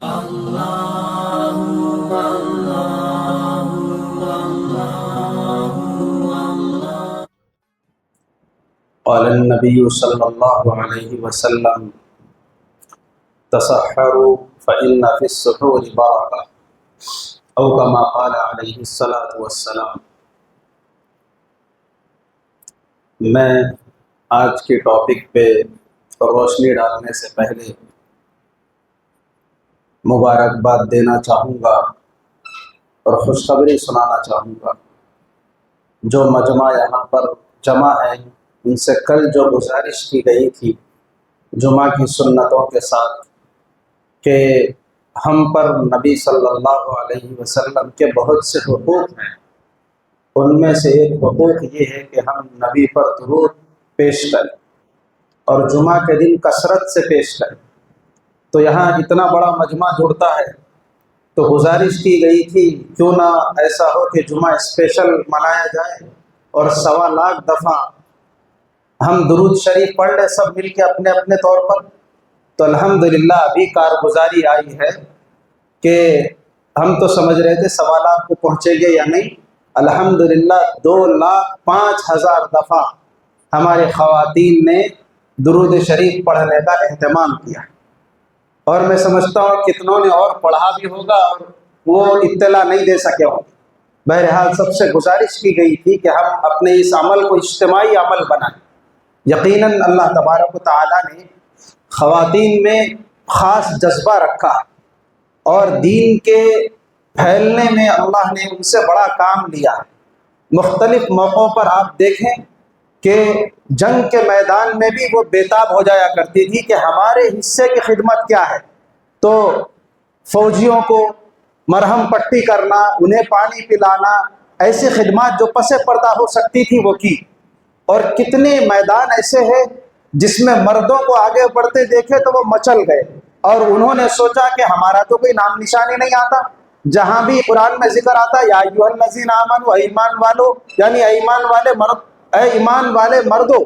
قال النبي صلى الله عليه وسلم تسحروا فإن في السحور بركة أو كما قال عليه الصلاة والسلام۔ میں آج کے ٹاپک پہ روشنی ڈالنے سے پہلے مبارکباد دینا چاہوں گا اور خوشخبری سنانا چاہوں گا۔ جو مجمع یہاں پر جمع ہے ان سے کل جو گزارش کی گئی تھی جمعہ کی سنتوں کے ساتھ کہ ہم پر نبی صلی اللہ علیہ وسلم کے بہت سے حقوق ہیں، ان میں سے ایک حقوق یہ ہے کہ ہم نبی پر درود پیش کریں اور جمعہ کے دن کثرت سے پیش کریں۔ تو یہاں اتنا بڑا مجمع جڑتا ہے تو گزارش کی گئی تھی کیوں نہ ایسا ہو کہ جمعہ اسپیشل منایا جائے اور 1.25 لاکھ دفعہ ہم درود شریف پڑھ لیں سب مل کے اپنے اپنے طور پر۔ تو الحمدللہ ابھی کارگزاری آئی ہے کہ ہم تو سمجھ رہے تھے 1.25 لاکھ کو پہنچے گے یا نہیں، الحمدللہ 2,05,000 دفعہ ہمارے خواتین نے درود شریف پڑھنے کا اہتمام کیا، اور میں سمجھتا ہوں کتنوں نے اور پڑھا بھی ہوگا اور وہ اطلاع نہیں دے سکے ہوں۔ بہرحال سب سے گزارش کی گئی تھی کہ ہم اپنے اس عمل کو اجتماعی عمل بنائیں۔ یقیناً اللہ تبارک و تعالیٰ نے خواتین میں خاص جذبہ رکھا اور دین کے پھیلنے میں اللہ نے ان سے بڑا کام لیا۔ مختلف موقعوں پر آپ دیکھیں کہ جنگ کے میدان میں بھی وہ بےتاب ہو جایا کرتی تھی کہ ہمارے حصے کی خدمت کیا ہے، تو فوجیوں کو مرہم پٹی کرنا، انہیں پانی پلانا، ایسی خدمات جو پس پردہ ہو سکتی تھی وہ کی۔ اور کتنے میدان ایسے ہیں جس میں مردوں کو آگے بڑھتے دیکھے تو وہ مچل گئے اور انہوں نے سوچا کہ ہمارا تو کوئی نام نشانی نہیں آتا۔ جہاں بھی قرآن میں ذکر آتا یا ایھا الذین آمنوا، ایمان والو، یعنی ایمان والے مرد، اے ایمان والے مردو،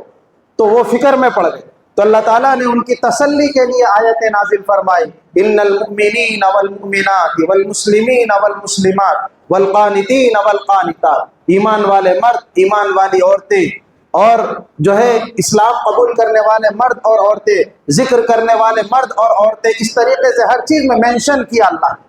تو وہ فکر میں پڑ گئے۔ تو اللہ تعالیٰ نے ان کی تسلی کے لیے آیت نازل فرمائی، ان المؤمنین والمؤمنات والمسلمین والمسلمات والقانتین والقانتات، ایمان والے مرد، ایمان والی عورتیں، اور جو ہے اسلام قبول کرنے والے مرد اور عورتیں، ذکر کرنے والے مرد اور عورتیں، اس طریقے سے ہر چیز میں مینشن کیا اللہ نے۔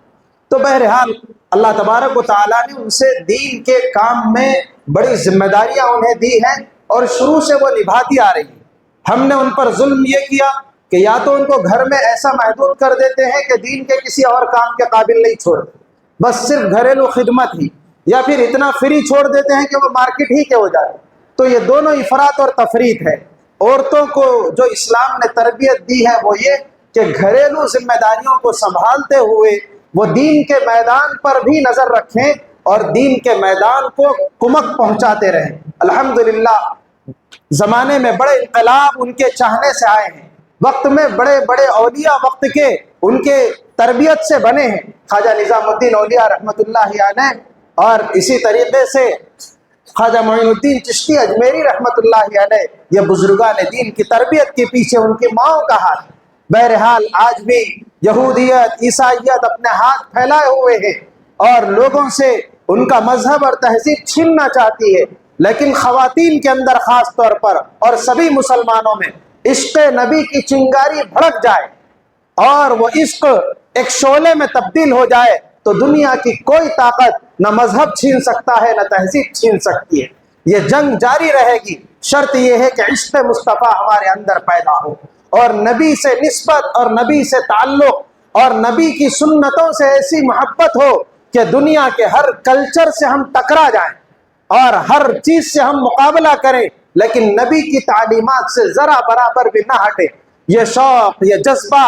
تو بہرحال اللہ تبارک و تعالیٰ نے ان سے دین کے کام میں بڑی ذمہ داریاں انہیں دی ہیں اور شروع سے وہ نبھاتی آ رہی ہیں۔ ہم نے ان پر ظلم یہ کیا کہ یا تو ان کو گھر میں ایسا محدود کر دیتے ہیں کہ دین کے کسی اور کام کے قابل نہیں چھوڑتے، بس صرف گھریلو خدمت ہی، یا پھر اتنا فری چھوڑ دیتے ہیں کہ وہ مارکیٹ ہی کے ہو جائے۔ تو یہ دونوں افراط اور تفریط ہے۔ عورتوں کو جو اسلام نے تربیت دی ہے وہ یہ کہ گھریلو ذمہ داریوں کو سنبھالتے ہوئے وہ دین کے میدان پر بھی نظر رکھیں اور دین کے میدان کو کمک پہنچاتے رہیں۔ الحمدللہ زمانے میں بڑے انقلاب ان کے چاہنے سے آئے ہیں، وقت میں بڑے بڑے اولیاء وقت کے ان کے تربیت سے بنے ہیں، خواجہ نظام الدین اولیاء رحمۃ اللہ علیہ، اور اسی طریقے سے خواجہ معین الدین چشتی اجمیری رحمۃ اللہ علیہ۔ یہ بزرگان دین کی تربیت کے پیچھے ان کی ماؤں کا ہاتھ۔ بہرحال آج بھی یہودیت، عیسائیت اپنے ہاتھ پھیلائے ہوئے ہیں اور لوگوں سے ان کا مذہب اور تہذیب چھیننا چاہتی ہے، لیکن خواتین کے اندر خاص طور پر اور سبھی مسلمانوں میں عشق نبی کی چنگاری بھڑک جائے اور وہ عشق ایک شعلے میں تبدیل ہو جائے تو دنیا کی کوئی طاقت نہ مذہب چھین سکتا ہے نہ تہذیب چھین سکتی ہے۔ یہ جنگ جاری رہے گی، شرط یہ ہے کہ عشق مصطفیٰ ہمارے اندر پیدا ہو اور نبی سے نسبت اور نبی سے تعلق اور نبی کی سنتوں سے ایسی محبت ہو کہ دنیا کے ہر کلچر سے ہم ٹکرا جائیں اور ہر چیز سے ہم مقابلہ کریں لیکن نبی کی تعلیمات سے ذرا برابر بھی نہ ہٹے۔ یہ شوق، یہ جذبہ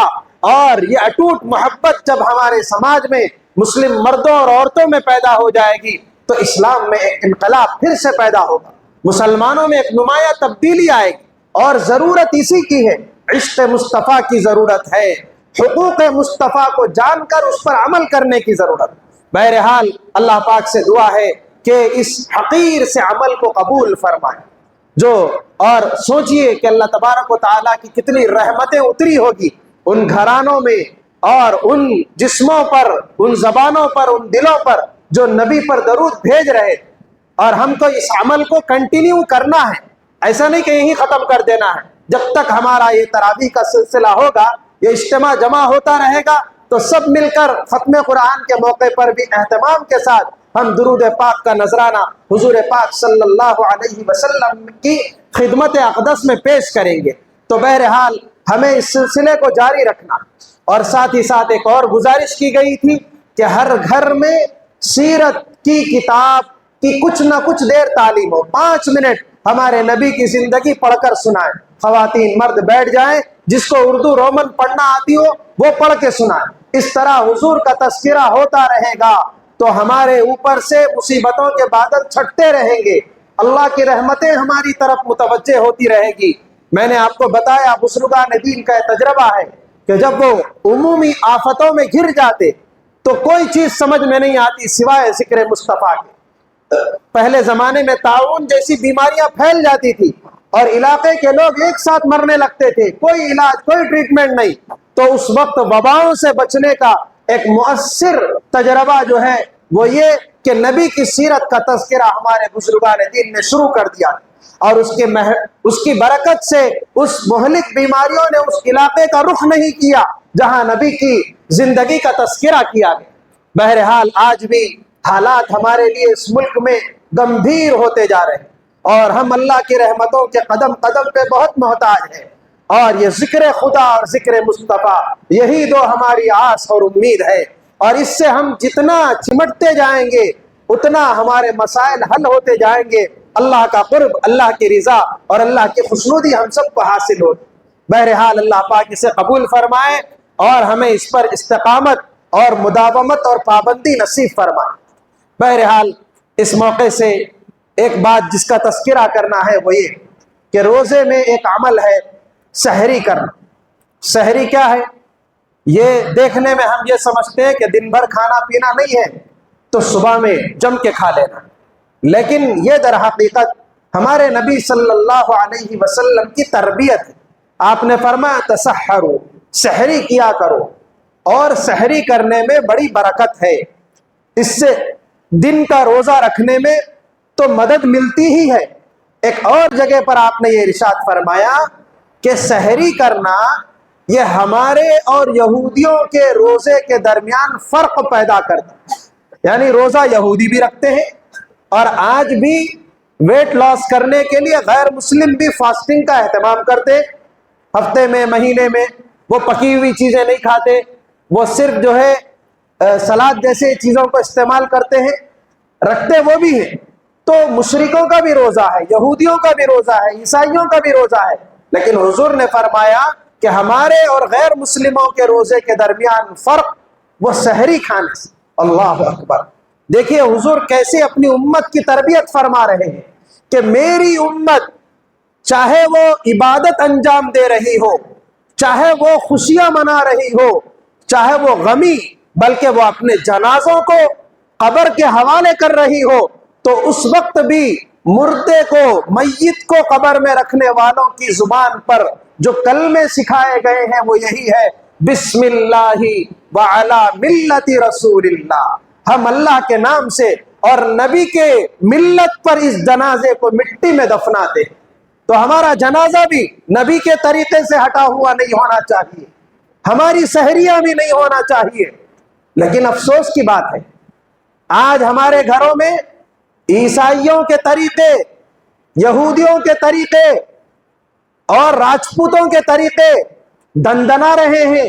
اور یہ اٹوٹ محبت جب ہمارے سماج میں مسلم مردوں اور عورتوں میں پیدا ہو جائے گی تو اسلام میں ایک انقلاب پھر سے پیدا ہوگا، مسلمانوں میں ایک نمایاں تبدیلی آئے گی، اور ضرورت اسی کی ہے، عشق مصطفیٰ کی ضرورت ہے، حقوق مصطفیٰ کو جان کر اس پر عمل کرنے کی ضرورت۔ بہرحال اللہ پاک سے دعا ہے کہ اس حقیر سے عمل کو قبول فرمائے۔ اور سوچئے کہ اللہ تبارک و تعالیٰ کی کتنی رحمتیں اتری ہوگی ان گھرانوں میں اور ان جسموں پر، ان زبانوں پر، ان دلوں پر جو نبی پر درود بھیج رہے، اور ہم کو اس عمل کو کنٹینیو کرنا ہے، ایسا نہیں کہ یہی ختم کر دینا ہے۔ جب تک ہمارا یہ تراویح کا سلسلہ ہوگا، یہ اجتماع جمع ہوتا رہے گا، تو سب مل کر ختم قرآن کے موقع پر بھی اہتمام کے ساتھ ہم درود پاک کا نذرانہ حضور پاک صلی اللہ علیہ وسلم کی خدمت اقدس میں پیش کریں گے۔ تو بہرحال ہمیں اس سلسلے کو جاری رکھنا، اور ساتھ ہی ساتھ ایک اور گزارش کی گئی تھی کہ ہر گھر میں سیرت کی کتاب کی کچھ نہ کچھ دیر تعلیم ہو، 5 منٹ ہمارے نبی کی زندگی پڑھ کر سنائیں، خواتین مرد بیٹھ جائیں، جس کو اردو رومن پڑھنا آتی ہو وہ پڑھ کے سنائیں۔ اس طرح حضور کا تذکرہ ہوتا رہے گا تو ہمارے اوپر سے مصیبتوں کے بادل چھٹتے رہیں گے، اللہ کی رحمتیں ہماری طرف متوجہ ہوتی رہے گی۔ میں نے آپ کو بتایا بزرگان دین کا تجربہ ہے کہ جب وہ عمومی آفتوں میں گر جاتے تو کوئی چیز سمجھ میں نہیں آتی سوائے ذکر مصطفیٰ کے۔ پہلے زمانے میں طاعون جیسی بیماریاں پھیل جاتی تھی اور علاقے کے لوگ ایک ساتھ مرنے لگتے تھے، کوئی علاج، کوئی ٹریٹمنٹ نہیں، تو اس وقت وباؤں سے بچنے کا ایک مؤثر تجربہ جو ہے وہ یہ کہ نبی کی سیرت کا تذکرہ ہمارے بزرگان دین نے شروع کر دیا، اور اس کی برکت سے اس مہلک بیماریوں نے اس علاقے کا رخ نہیں کیا جہاں نبی کی زندگی کا تذکرہ کیا گیا۔ بہرحال آج بھی حالات ہمارے لیے اس ملک میں گمبھیر ہوتے جا رہے ہیں، اور ہم اللہ کی رحمتوں کے قدم قدم پہ بہت محتاج ہیں، اور یہ ذکر خدا اور ذکر مصطفیٰ یہی دو ہماری آس اور امید ہے، اور اس سے ہم جتنا چمٹتے جائیں گے اتنا ہمارے مسائل حل ہوتے جائیں گے، اللہ کا قرب، اللہ کی رضا اور اللہ کی خوشنودی ہم سب کو حاصل ہو۔ بہرحال اللہ پاک اسے قبول فرمائے اور ہمیں اس پر استقامت اور مداومت اور پابندی نصیب فرمائے۔ بہرحال اس موقع سے ایک بات جس کا تذکرہ کرنا ہے وہ یہ کہ روزے میں ایک عمل ہے سحری کرنا۔ سحری کیا ہے؟ یہ دیکھنے میں ہم یہ سمجھتے ہیں کہ دن بھر کھانا پینا نہیں ہے تو صبح میں جم کے کھا لینا، لیکن یہ در حقیقت ہمارے نبی صلی اللہ علیہ وسلم کی تربیت ہے۔ آپ نے فرمایا تسحروا، سحری کیا کرو، اور سحری کرنے میں بڑی برکت ہے، اس سے دن کا روزہ رکھنے میں تو مدد ملتی ہی ہے۔ ایک اور جگہ پر آپ نے یہ ارشاد فرمایا کہ سحری کرنا یہ ہمارے اور یہودیوں کے روزے کے درمیان فرق پیدا کرتا ہے، یعنی روزہ یہودی بھی رکھتے ہیں، اور آج بھی ویٹ لاس کرنے کے لیے غیر مسلم بھی فاسٹنگ کا اہتمام کرتے، ہفتے میں، مہینے میں وہ پکی ہوئی چیزیں نہیں کھاتے، وہ صرف جو ہے سلاد جیسے چیزوں کو استعمال کرتے ہیں، رکھتے وہ بھی ہیں۔ تو مشرکوں کا بھی روزہ ہے، یہودیوں کا بھی روزہ ہے، عیسائیوں کا بھی روزہ ہے، لیکن حضور نے فرمایا کہ ہمارے اور غیر مسلموں کے روزے کے درمیان فرق وہ سحری کھانے سے۔ اللہ اکبر! دیکھیے حضور کیسے اپنی امت کی تربیت فرما رہے ہیں کہ میری امت چاہے وہ عبادت انجام دے رہی ہو، چاہے وہ خوشیاں منا رہی ہو، چاہے وہ غمی، بلکہ وہ اپنے جنازوں کو قبر کے حوالے کر رہی ہو، تو اس وقت بھی مردے کو، میت کو قبر میں رکھنے والوں کی زبان پر جو کلمے سکھائے گئے ہیں وہ یہی ہے، بسم اللہ وعلی ملت رسول اللہ، ہم اللہ کے نام سے اور نبی کے ملت پر اس جنازے کو مٹی میں دفناتے ہیں۔ تو ہمارا جنازہ بھی نبی کے طریقے سے ہٹا ہوا نہیں ہونا چاہیے، ہماری سحریاں بھی نہیں ہونا چاہیے۔ لیکن افسوس کی بات ہے آج ہمارے گھروں میں عیسائیوں کے طریقے، یہودیوں کے طریقے اور راجپوتوں کے طریقے دندنا رہے ہیں،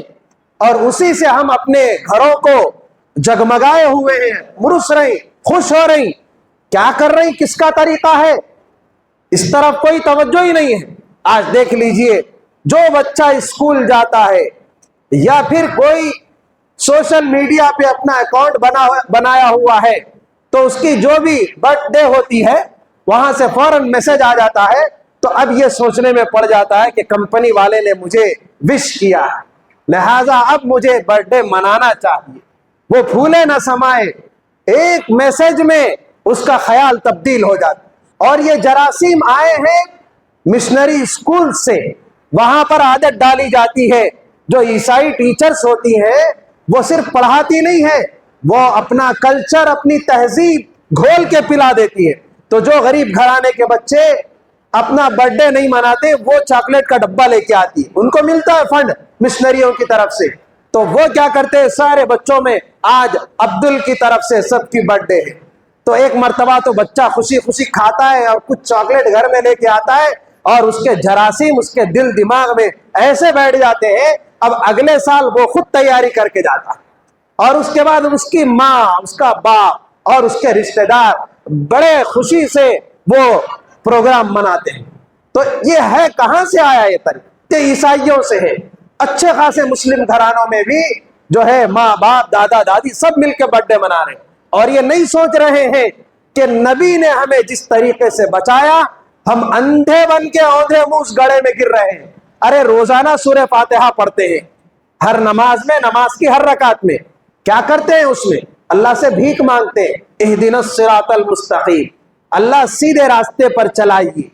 اور اسی سے ہم اپنے گھروں کو جگمگائے ہوئے ہیں، مرس رہے، خوش ہو رہی۔ کیا کر رہی؟ کس کا طریقہ ہے؟ اس طرف کوئی توجہ ہی نہیں ہے۔ آج دیکھ لیجئے جو بچہ اسکول جاتا ہے یا پھر کوئی سوشل میڈیا پہ اپنا اکاؤنٹ بنایا ہوا ہے تو اس کی جو بھی برتھ ڈے ہوتی ہے وہاں سے فوراً میسج آ جاتا ہے، تو اب یہ سوچنے میں پڑ جاتا ہے کہ کمپنی والے نے مجھے وش کیا ہے، لہٰذا اب مجھے برتھ ڈے منانا چاہیے۔ وہ پھولے نہ سمائے، ایک میسج میں اس کا خیال تبدیل ہو جاتا ہے۔ اور یہ جراثیم آئے ہیں مشنری اسکول سے، وہاں پر عادت ڈالی جاتی ہے جو عیسائی ٹیچرز ہوتی ہیں وہ صرف پڑھاتی نہیں ہے، وہ اپنا کلچر، اپنی تہذیب گھول کے پلا دیتی ہے۔ تو جو غریب گھرانے کے بچے اپنا برتھ ڈے نہیں مناتے، وہ چاکلیٹ کا ڈبہ لے کے آتی ہے، ان کو ملتا ہے فنڈ مشنریوں کی طرف سے، تو وہ کیا کرتے ہیں، سارے بچوں میں آج عبدل کی طرف سے سب کی برتھ ڈے ہے۔ تو ایک مرتبہ تو بچہ خوشی خوشی کھاتا ہے اور کچھ چاکلیٹ گھر میں لے کے آتا ہے، اور اس کے جراثیم اس کے دل دماغ میں ایسے بیٹھ جاتے ہیں، اب اگلے سال وہ خود تیاری کر کے جاتا ہے، اور اس کے بعد اس کی ماں، اس کا باپ اور اس کے رشتہ دار بڑے خوشی سے وہ پروگرام مناتے ہیں۔ تو یہ ہے کہاں سے آیا یہ طریقہ؟ یہ عیسائیوں سے ہے۔ اچھے خاصے مسلم گھرانوں میں بھی جو ہے ماں باپ دادا دادی سب مل کے برتھ ڈے منا رہے ہیں، اور یہ نہیں سوچ رہے ہیں کہ نبی نے ہمیں جس طریقے سے بچایا، ہم اندھے بن کے اوندھے منہ اس گڑھے میں گر رہے ہیں۔ ارے روزانہ سورہ فاتحہ پڑھتے ہیں، ہر نماز میں، نماز کی ہر رکعت میں کیا کرتے ہیں، اس میں اللہ سے بھیک مانگتے ہیں، اہدنا الصراط المستقیم، اللہ سیدھے راستے پر چلائیے۔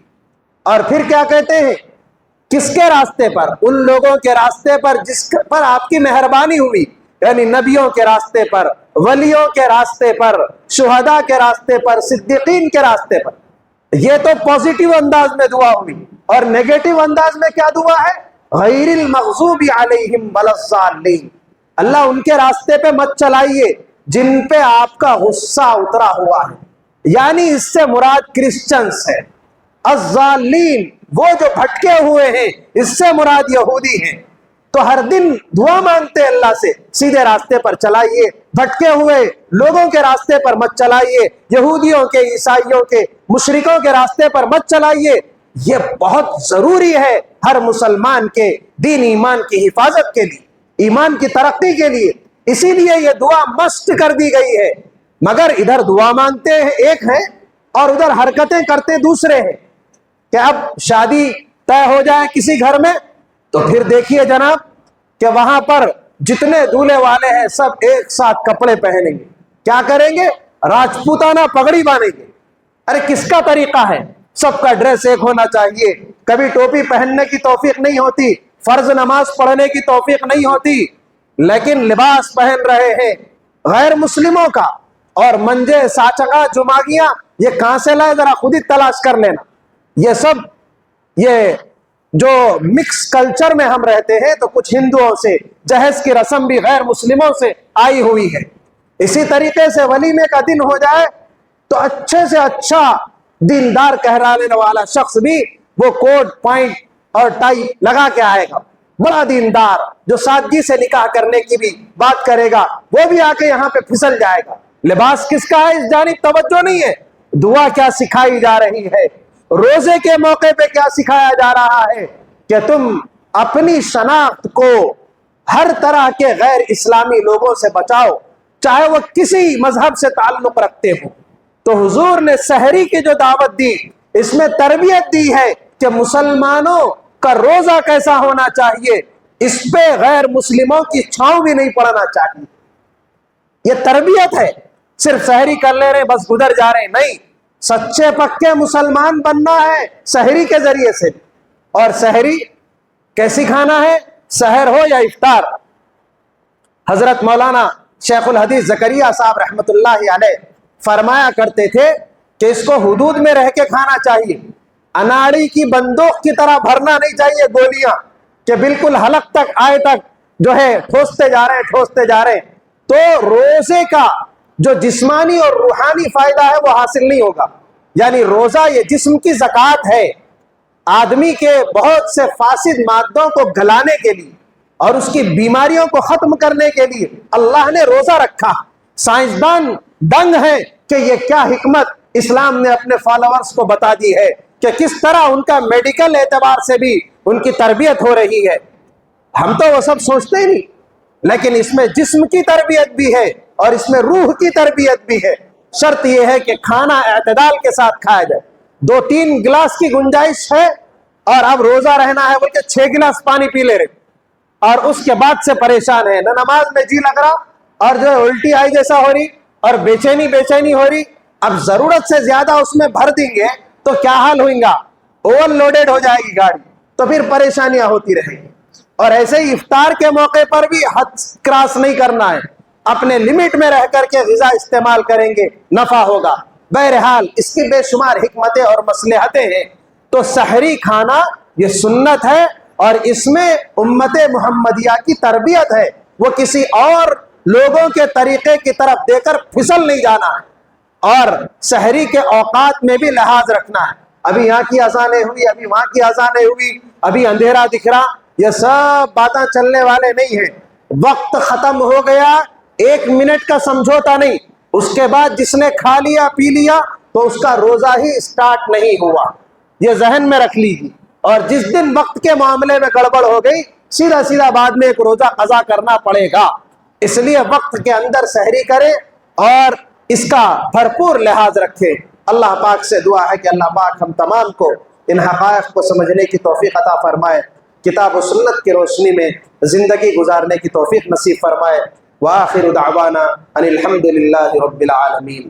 اور پھر کیا کہتے ہیں، کس کے راستے پر؟ ان لوگوں کے راستے پر جس پر آپ کی مہربانی ہوئی، یعنی نبیوں کے راستے پر، ولیوں کے راستے پر، شہداء کے راستے پر، صدیقین کے راستے پر۔ یہ تو پوزیٹیو انداز میں دعا ہوئی، اور نیگیٹو انداز میں کیا دعا ہے؟ غیر المغضوب علیہم ولا الضالین، اللہ ان کے راستے پہ مت چلائیے جن پہ آپ کا غصہ اترا ہوا ہے، یعنی اس سے مراد کرسچنز ہے۔ الضالین وہ جو بھٹکے ہوئے ہیں، اس سے مراد یہودی ہیں۔ تو ہر دن دعا مانگتے اللہ سے، سیدھے راستے پر چلائیے، بھٹکے ہوئے لوگوں کے راستے پر مت چلائیے، یہودیوں کے، عیسائیوں کے، مشرکوں کے راستے پر مت چلائیے۔ یہ بہت ضروری ہے ہر مسلمان کے دین ایمان کی حفاظت کے لیے، ایمان کی ترقی کے لیے، اسی لیے یہ دعا مست کر دی گئی ہے۔ مگر ادھر دعا مانگتے ہیں ایک ہے، اور ادھر حرکتیں کرتے دوسرے ہیں، کہ اب شادی طے ہو جائے کسی گھر میں تو پھر دیکھیے جناب کہ وہاں پر جتنے دولہے والے ہیں سب ایک ساتھ کپڑے پہنیں گے، کیا کریں گے؟ راجپوتانہ پگڑی باندھیں گے۔ ارے کس کا طریقہ ہے؟ سب کا ڈریس ایک ہونا چاہیے، کبھی ٹوپی پہننے کی توفیق نہیں ہوتی، فرض نماز پڑھنے کی توفیق نہیں ہوتی، لیکن لباس پہن رہے ہیں غیر مسلموں کا، اور منجے، ساچگا، جماگیاں یہ کہاں سے لائے؟ ذرا خود ہی تلاش کر لینا۔ یہ سب یہ جو مکس کلچر میں ہم رہتے ہیں، تو کچھ ہندوؤں سے جہیز کی رسم بھی غیر مسلموں سے آئی ہوئی ہے۔ اسی طریقے سے ولیمے کا دن ہو جائے تو اچھے سے اچھا دیندار کہلانے والا شخص بھی وہ کوٹ پوائنٹ اور ٹائی لگا کے آئے گا، بڑا دیندار جو سادگی سے نکاح کرنے کی بھی بات کرے گا، وہ بھی آ کے یہاں پہ پھسل جائے گا۔ لباس کس کا ہے اس جانب توجہ نہیں ہے۔ دعا کیا سکھائی جا رہی ہے، روزے کے موقع پہ کیا سکھایا جا رہا ہے کہ تم اپنی شناخت کو ہر طرح کے غیر اسلامی لوگوں سے بچاؤ، چاہے وہ کسی مذہب سے تعلق رکھتے ہوں۔ تو حضور نے سحری کی جو دعوت دی، اس میں تربیت دی ہے کہ مسلمانوں کا روزہ کیسا ہونا چاہیے، اس پہ غیر مسلموں کی چھاؤں بھی نہیں پڑنا چاہیے۔ یہ تربیت ہے، صرف سحری کر لے رہے بس گزر جا رہے، نہیں، سچے پکے مسلمان بننا ہے سحری کے ذریعے سے۔ اور سحری کیسی کھانا ہے، سحر ہو یا افطار؟ حضرت مولانا شیخ الحدیث زکریا صاحب رحمت اللہ علیہ فرمایا کرتے تھے کہ اس کو حدود میں رہ کے کھانا چاہیے، اناڑی کی بندوق کی طرح بھرنا نہیں چاہیے گولیاں کہ بالکل حلق تک آئے تک جو ہے ٹھوستے جا رہے ہیں۔ تو روزے کا جو جسمانی اور روحانی فائدہ ہے وہ حاصل نہیں ہوگا۔ یعنی روزہ یہ جسم کی زکوٰۃ ہے، آدمی کے بہت سے فاسد مادوں کو گلانے کے لیے اور اس کی بیماریوں کو ختم کرنے کے لیے اللہ نے روزہ رکھا۔ سائنسدان دنگ ہے کہ یہ کیا حکمت اسلام نے اپنے فالوورز کو بتا دی ہے کہ کس طرح ان کا میڈیکل اعتبار سے بھی ان کی تربیت ہو رہی ہے۔ ہم تو وہ سب سوچتے ہی نہیں، لیکن اس میں جسم کی تربیت بھی ہے اور اس میں روح کی تربیت بھی ہے۔ شرط یہ ہے کہ کھانا اعتدال کے ساتھ کھایا جائے۔ 2-3 گلاس کی گنجائش ہے اور اب روزہ رہنا ہے بول کے 6 گلاس پانی پی لے رہے، اور اس کے بعد سے پریشان ہے، نہ نماز میں جی لگ رہا، اور جو ہے الٹی آئی جیسا ہو رہی، اور بے چینی ہو رہی۔ اب ضرورت سے زیادہ اس میں بھر دیں گے تو کیا حال ہوئیں گا، اوور لوڈیڈ ہو جائے گی گاڑی، تو پھر پریشانیاں ہوتی رہیں گی۔ اور ایسے ہی افطار کے موقع پر بھی حد کراس نہیں کرنا ہے، اپنے لمٹ میں رہ کر کے غذا استعمال کریں گے نفع ہوگا۔ بہرحال اس کی بے شمار حکمتیں اور مصلحتیں ہیں۔ تو سحری کھانا یہ سنت ہے، اور اس میں امت محمدیہ کی تربیت ہے، وہ کسی اور لوگوں کے طریقے کی طرف دے کر پھسل نہیں جانا ہے، اور سحری کے اوقات میں بھی لحاظ رکھنا ہے۔ ابھی یہاں کی اذانیں ہوئی، ابھی وہاں کی اذانیں ہوئی، ابھی اندھیرا دکھ رہا، یہ سب باتیں چلنے والے نہیں ہیں۔ وقت ختم ہو گیا، 1 منٹ کا سمجھوتا نہیں، اس کے بعد جس نے کھا لیا پی لیا تو اس کا روزہ ہی اسٹارٹ نہیں ہوا، یہ ذہن میں رکھ لیجیے۔ اور جس دن وقت کے معاملے میں گڑبڑ ہو گئی، سیدھا سیدھا بعد میں ایک روزہ قضا کرنا پڑے گا۔ اس لیے وقت کے اندر سحری کرے اور اس کا بھرپور لحاظ رکھے۔ اللہ پاک سے دعا ہے کہ اللہ پاک ہم تمام کو ان حقائق کو سمجھنے کی توفیق عطا فرمائے، کتاب و سنت کی روشنی میں زندگی گزارنے کی توفیق نصیب فرمائے۔ وآخر دعوانا ان الحمد للہ رب العالمین۔